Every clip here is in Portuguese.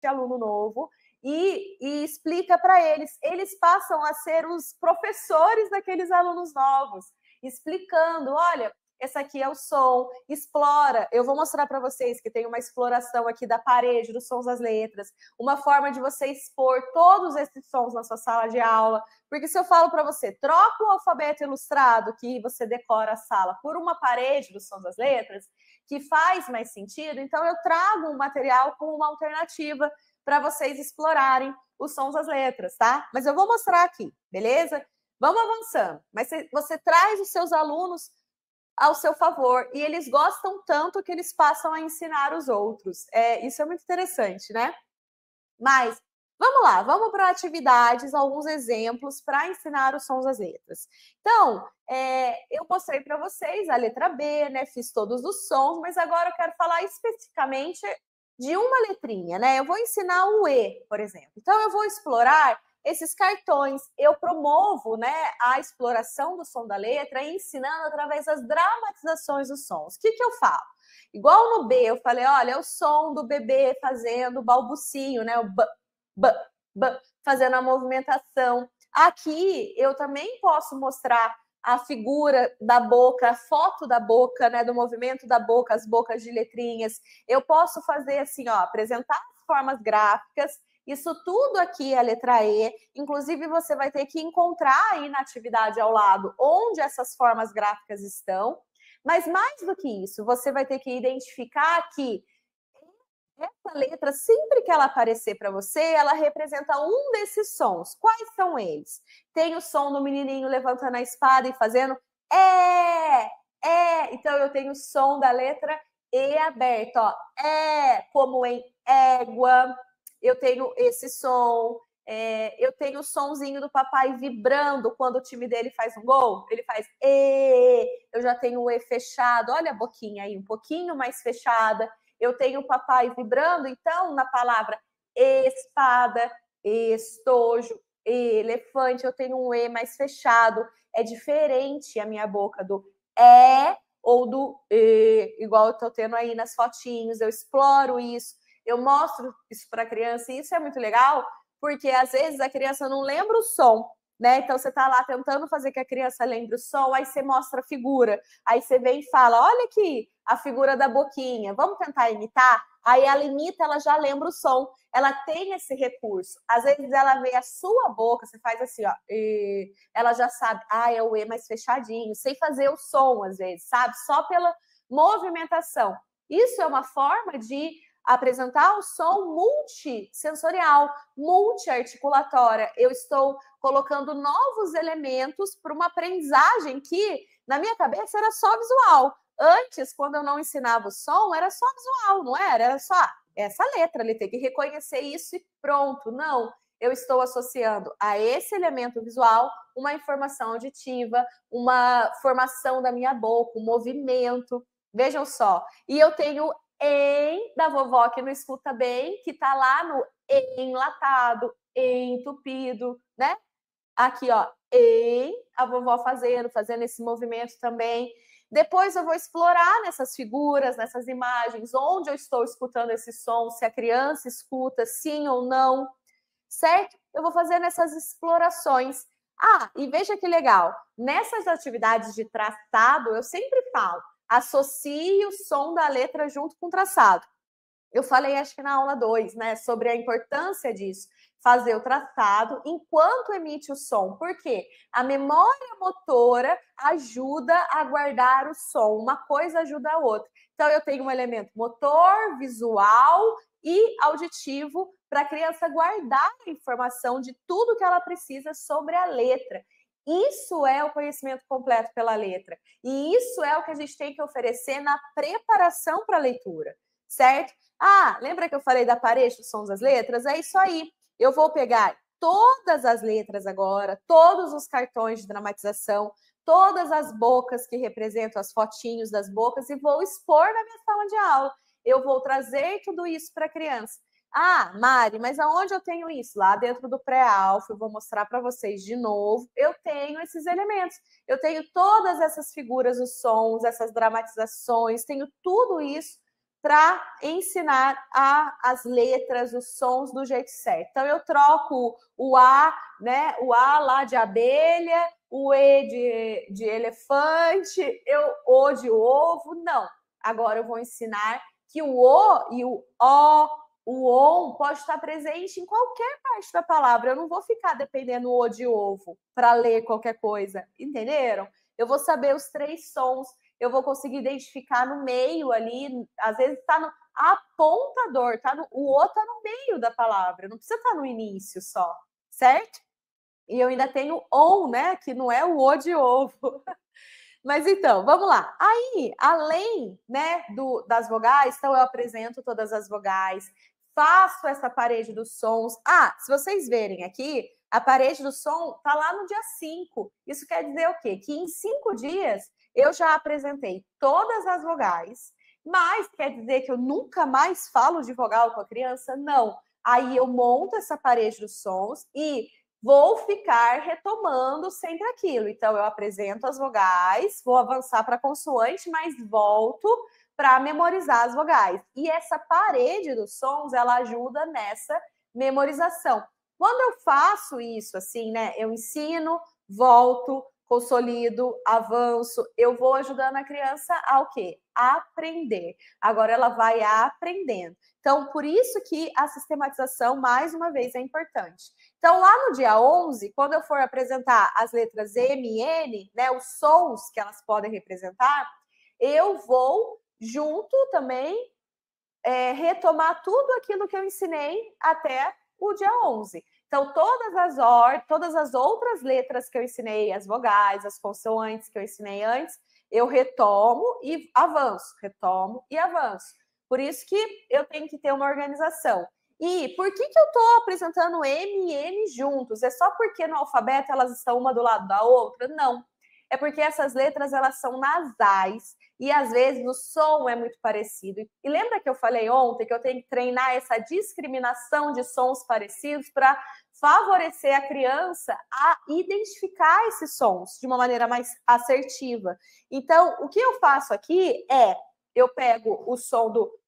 aluno novo e explica para eles. Eles passam a ser os professores daqueles alunos novos, explicando, olha, esse aqui é o som, explora. Eu vou mostrar para vocês que tem uma exploração aqui da parede, dos sons das letras, uma forma de você expor todos esses sons na sua sala de aula. Porque se eu falo para você, troca o alfabeto ilustrado, que você decora a sala, por uma parede dos sons das letras, que faz mais sentido, então eu trago um material com uma alternativa para vocês explorarem os sons das letras, tá? Mas eu vou mostrar aqui, beleza? Vamos avançando. Mas você traz os seus alunos ao seu favor, e eles gostam tanto que eles passam a ensinar os outros. Isso é muito interessante, né? Mas vamos lá, vamos para atividades, alguns exemplos para ensinar os sons das letras. Então, eu mostrei para vocês a letra B, né? Fiz todos os sons, mas agora eu quero falar especificamente de uma letrinha, né? Eu vou ensinar o E, por exemplo. Então, eu vou explorar esses cartões. Eu promovo, né, a exploração do som da letra, ensinando através das dramatizações dos sons. O que eu falo? Igual no B, eu falei, olha, é o som do bebê fazendo o balbucinho, né? O b, b, b, fazendo a movimentação. Aqui, eu também posso mostrar a figura da boca, a foto da boca, né? Do movimento da boca, as bocas de letrinhas. Eu posso fazer assim, ó, apresentar as formas gráficas. Isso tudo aqui é a letra E. Inclusive, você vai ter que encontrar aí na atividade ao lado onde essas formas gráficas estão. Mas mais do que isso, você vai ter que identificar que essa letra, sempre que ela aparecer para você, ela representa um desses sons. Quais são eles? Tem o som do menininho levantando a espada e fazendo Então, eu tenho o som da letra E aberto, ó. Como em égua. Eu tenho esse som. Eu tenho o sonzinho do papai vibrando quando o time dele faz um gol. Ele faz E. Eu já tenho o E fechado. Olha a boquinha aí, um pouquinho mais fechada. Eu tenho o papai vibrando, então, na palavra espada, estojo, elefante, eu tenho um E mais fechado. É diferente a minha boca do ou do E, igual eu estou tendo aí nas fotinhos. Eu exploro isso, eu mostro isso para a criança, e isso é muito legal, porque às vezes a criança não lembra o som, né? Então você está lá tentando fazer que a criança lembre o som, aí você mostra a figura, aí você vem e fala, olha aqui a figura da boquinha, vamos tentar imitar? Aí ela imita, ela já lembra o som, ela tem esse recurso. Às vezes ela vê a sua boca, você faz assim, ó, e ela já sabe, é o E mais fechadinho, sem fazer o som às vezes, sabe? Só pela movimentação. Isso é uma forma de apresentar o som multissensorial, multiarticulatória. Eu estou colocando novos elementos para uma aprendizagem que, na minha cabeça, era só visual. Antes, quando eu não ensinava o som, era só visual, não era? Era só essa letra, ele tem que reconhecer isso e pronto. Não, eu estou associando a esse elemento visual uma informação auditiva, uma formação da minha boca, um movimento. Vejam só. E eu tenho em da vovó que não escuta bem, que tá lá no enlatado, entupido, né? Aqui, ó, em a vovó fazendo esse movimento também. Depois eu vou explorar nessas figuras, nessas imagens, onde eu estou escutando esse som, se a criança escuta, sim ou não, certo? Eu vou fazer nessas explorações. E veja que legal, nessas atividades de traçado, eu sempre falo, associe o som da letra junto com o traçado. Eu falei, acho que na aula 2, né, sobre a importância disso, fazer o traçado enquanto emite o som. Por quê? A memória motora ajuda a guardar o som, uma coisa ajuda a outra. Então, eu tenho um elemento motor, visual e auditivo para a criança guardar a informação de tudo que ela precisa sobre a letra. Isso é o conhecimento completo pela letra. E isso é o que a gente tem que oferecer na preparação para a leitura, certo? Lembra que eu falei da parede dos sons das letras? É isso aí. Eu vou pegar todas as letras agora, todos os cartões de dramatização, todas as bocas que representam as fotinhos das bocas e vou expor na minha sala de aula. Eu vou trazer tudo isso para a criança. Mari, mas aonde eu tenho isso? Lá dentro do pré-alfa, eu vou mostrar para vocês de novo. Eu tenho esses elementos. Eu tenho todas essas figuras, os sons, essas dramatizações, tenho tudo isso para ensinar as letras, os sons do jeito certo. Então, eu troco o A, né? O A lá de abelha, o E de elefante, O de ovo. Não. Agora eu vou ensinar que o O e o ON pode estar presente em qualquer parte da palavra. Eu não vou ficar dependendo O de ovo para ler qualquer coisa. Entenderam? Eu vou saber os 3 sons. Eu vou conseguir identificar no meio ali, às vezes está no apontador, o O está no meio da palavra, não precisa estar no início só, certo? E eu ainda tenho ON, né, que não é o O de ovo. Mas então, vamos lá. Aí, além, né, das vogais, então eu apresento todas as vogais, faço essa parede dos sons. Ah, se vocês verem aqui, a parede do som está lá no dia 5. Isso quer dizer o quê? Que em 5 dias eu já apresentei todas as vogais, mas quer dizer que eu nunca mais falo de vogal com a criança? Não. Aí eu monto essa parede dos sons e vou ficar retomando sempre aquilo. Então, eu apresento as vogais, vou avançar para a consoante, mas volto para memorizar as vogais. E essa parede dos sons, ela ajuda nessa memorização. Quando eu faço isso assim, né, eu ensino, volto, consolido, avanço, eu vou ajudando a criança a o quê? A aprender. Agora ela vai aprendendo. Então, por isso que a sistematização, mais uma vez, é importante. Então, lá no dia 11, quando eu for apresentar as letras M e N, né, os sons que elas podem representar, eu vou, junto também, retomar tudo aquilo que eu ensinei até o dia 11. Então, todas as outras letras que eu ensinei, as vogais, as consoantes que eu ensinei antes, eu retomo e avanço, retomo e avanço. Por isso que eu tenho que ter uma organização. E por que eu estou apresentando M e N juntos? É só porque no alfabeto elas estão uma do lado da outra? Não. É porque essas letras elas são nasais e às vezes o som é muito parecido. E lembra que eu falei ontem que eu tenho que treinar essa discriminação de sons parecidos para favorecer a criança a identificar esses sons de uma maneira mais assertiva. Então, o que eu faço aqui é, eu pego o som do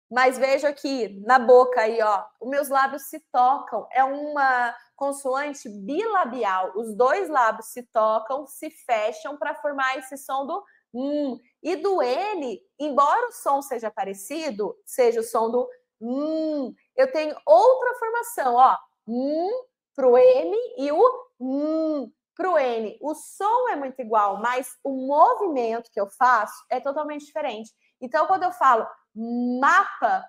mas veja aqui na boca aí, ó, os meus lábios se tocam. É uma consoante bilabial. Os 2 lábios se tocam, se fecham para formar esse som do E do N, embora o som seja parecido, seja o som do eu tenho outra formação, ó. Para o M e o para o N. O som é muito igual, mas o movimento que eu faço é totalmente diferente. Então, quando eu falo mapa,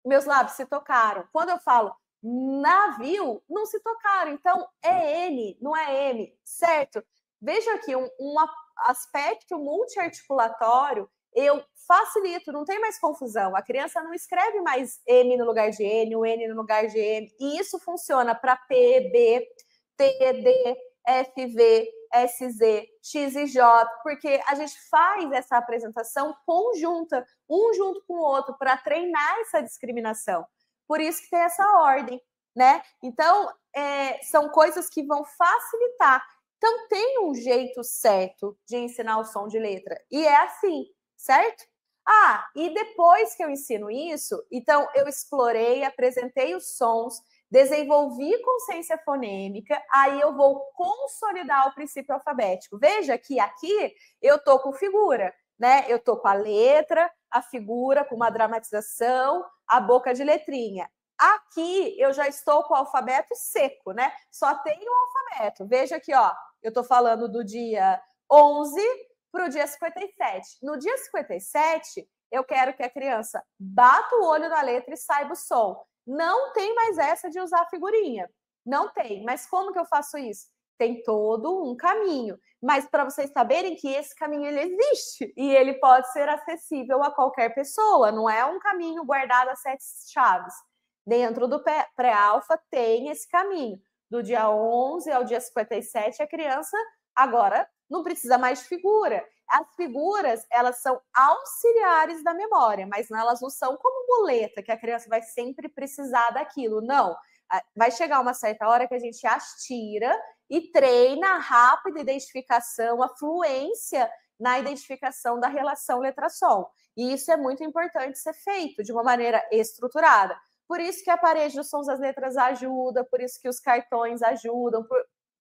meus lábios se tocaram. Quando eu falo navio, não se tocaram. Então, é N, não é M, certo? Veja aqui, um aspecto multiarticulatório, eu facilito, não tem mais confusão. A criança não escreve mais M no lugar de N, o N no lugar de M. E isso funciona para P, B, T, D, F, V, SZ, X e J, porque a gente faz essa apresentação conjunta, um junto com o outro, para treinar essa discriminação. Por isso que tem essa ordem, né? Então, são coisas que vão facilitar. Então, tem um jeito certo de ensinar o som de letra, e é assim, certo? Ah, e depois que eu ensino isso, então eu explorei, apresentei os sons, desenvolvi consciência fonêmica, aí eu vou consolidar o princípio alfabético. Veja que aqui eu tô com figura, né? Eu tô com a letra, a figura com uma dramatização, a boca de letrinha. Aqui eu já estou com o alfabeto seco, né? Só tem o alfabeto. Veja aqui, ó, eu tô falando do dia 11 para o dia 57. No dia 57, eu quero que a criança bata o olho na letra e saiba o som. Não tem mais essa de usar figurinha. Não tem. Mas como que eu faço isso? Tem todo um caminho. Mas para vocês saberem que esse caminho ele existe e ele pode ser acessível a qualquer pessoa. Não é um caminho guardado a 7 chaves. Dentro do pré-alfa tem esse caminho. Do dia 11 ao dia 57, a criança agora não precisa mais de figura. As figuras, elas são auxiliares da memória, mas elas não são como muleta, que a criança vai sempre precisar daquilo. Não. Vai chegar uma certa hora que a gente as tira e treina a rápida identificação, a fluência na identificação da relação letra-som. E isso é muito importante ser feito de uma maneira estruturada. Por isso que a parede dos sons das letras ajuda, por isso que os cartões ajudam,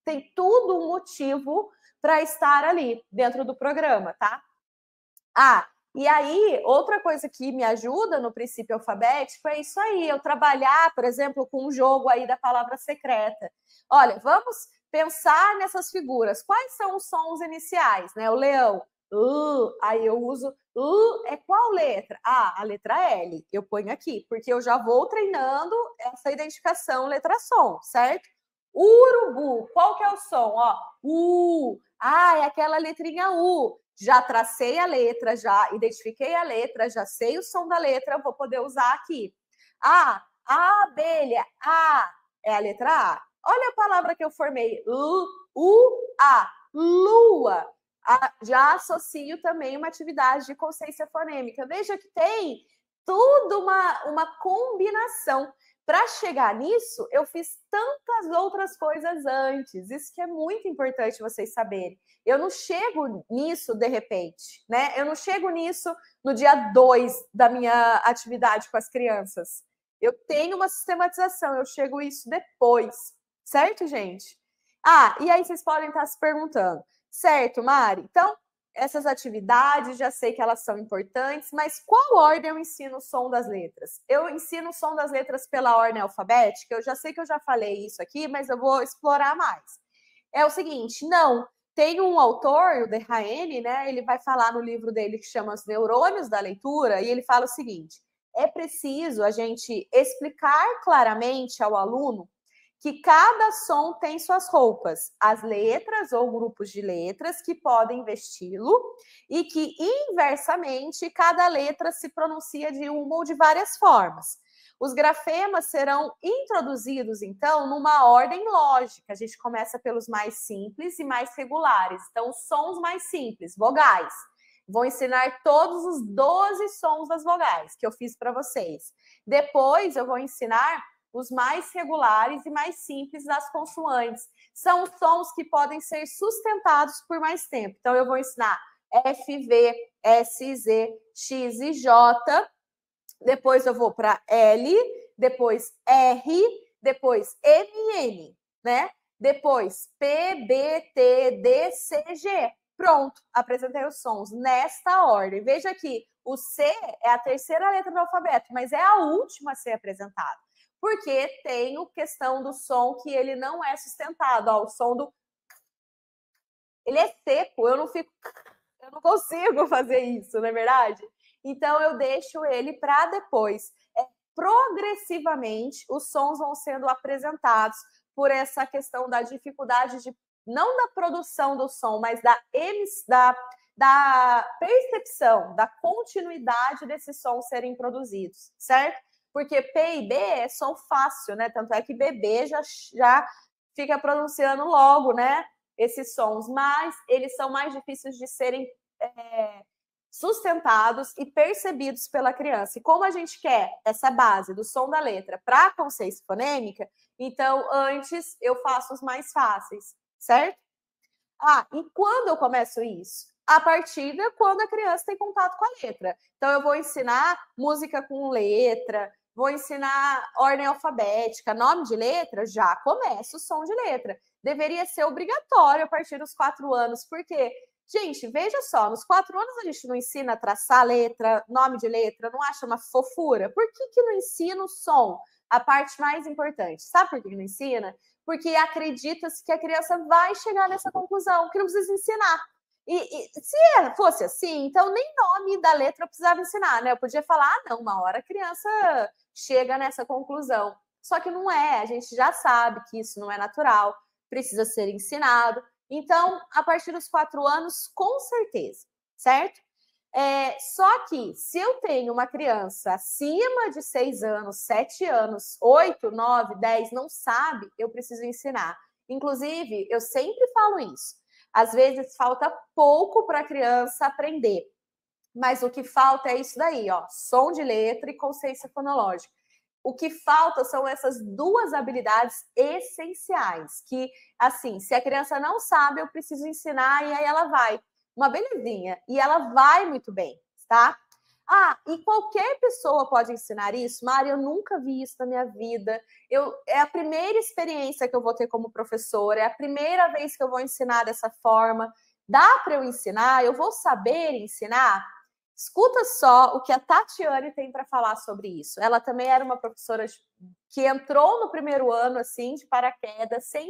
tem tudo um motivo para estar ali dentro do programa, tá? E aí, outra coisa que me ajuda no princípio alfabético é isso aí, eu trabalhar, por exemplo, com um jogo aí da palavra secreta. Olha, vamos pensar nessas figuras. Quais são os sons iniciais, né? O leão, aí eu uso, é qual letra? A letra L, eu ponho aqui, porque eu já vou treinando essa identificação letra-som, certo? O urubu, qual que é o som? Ó, é aquela letrinha U. Já tracei a letra, já identifiquei a letra, já sei o som da letra, vou poder usar aqui. A abelha, é a letra A. Olha a palavra que eu formei, A, lua. Já associo também uma atividade de consciência fonêmica. Veja que tem tudo uma combinação. Para chegar nisso, eu fiz tantas outras coisas antes. Isso que é muito importante vocês saberem. Eu não chego nisso de repente, né? Eu não chego nisso no dia 2 da minha atividade com as crianças. Eu tenho uma sistematização, eu chego isso depois, certo, gente? E aí vocês podem estar se perguntando, certo, Mari? Então, essas atividades, já sei que elas são importantes, mas qual ordem eu ensino o som das letras? Eu ensino o som das letras pela ordem alfabética? Eu já sei que eu já falei isso aqui, mas eu vou explorar mais. É o seguinte, não. Tem um autor, o Derraene, né? Ele vai falar no livro dele que chama Os Neurônios da Leitura, e ele fala o seguinte, é preciso a gente explicar claramente ao aluno que cada som tem suas roupas, as letras ou grupos de letras que podem vesti-lo e que, inversamente, cada letra se pronuncia de uma ou de várias formas. Os grafemas serão introduzidos, então, numa ordem lógica. A gente começa pelos mais simples e mais regulares. Então, os sons mais simples, vogais. Vou ensinar todos os 12 sons das vogais que eu fiz para vocês. Depois, eu vou ensinar os mais regulares e mais simples das consoantes. São sons que podem ser sustentados por mais tempo. Então, eu vou ensinar F, V, S, Z, X e J. Depois eu vou para L, depois R, depois M, N, né? Depois P, B, T, D, C, G. Pronto, apresentei os sons nesta ordem. Veja que o C é a terceira letra do alfabeto, mas é a última a ser apresentada. Porque tem a questão do som que ele não é sustentado. O som do... Ele é seco, eu não consigo fazer isso, não é verdade? Então, eu deixo ele para depois. Progressivamente, os sons vão sendo apresentados por essa questão da dificuldade de, não da produção do som, mas da percepção, da continuidade desses sons serem produzidos, certo? Porque P e B é som fácil, né? Tanto é que bebê já fica pronunciando logo, né? Esses sons, mas eles são mais difíceis de serem sustentados e percebidos pela criança. E como a gente quer essa base do som da letra para a consciência fonêmica, então antes eu faço os mais fáceis, certo? E quando eu começo isso? A partir de quando a criança tem contato com a letra. Então eu vou ensinar música com letra, vou ensinar ordem alfabética, nome de letra, já começa o som de letra. Deveria ser obrigatório a partir dos 4 anos, porque, gente, veja só, nos 4 anos a gente não ensina a traçar letra, nome de letra, não acha uma fofura? Por que não ensina o som? A parte mais importante. Sabe por que não ensina? Porque acredita-se que a criança vai chegar nessa conclusão, que não precisa ensinar. E se fosse assim, então nem nome da letra eu precisava ensinar, né? Eu podia falar, não, uma hora a criança chega nessa conclusão. Só que não é, a gente já sabe que isso não é natural, precisa ser ensinado. Então, a partir dos 4 anos, com certeza, certo? Só que se eu tenho uma criança acima de 6 anos, 7 anos, 8, 9, 10, não sabe, eu preciso ensinar. Inclusive, eu sempre falo isso. Às vezes falta pouco para a criança aprender, mas o que falta é isso daí, ó, som de letra e consciência fonológica. O que falta são essas 2 habilidades essenciais, que, assim, se a criança não sabe, eu preciso ensinar e aí ela vai. Uma belezinha. E ela vai muito bem, tá? Ah, e qualquer pessoa pode ensinar isso? Mari, eu nunca vi isso na minha vida. É a primeira experiência que eu vou ter como professora, é a primeira vez que eu vou ensinar dessa forma. Dá para eu ensinar? Eu vou saber ensinar? Escuta só o que a Tatiane tem para falar sobre isso. Ela também era uma professora que entrou no primeiro ano, assim, de paraquedas, sem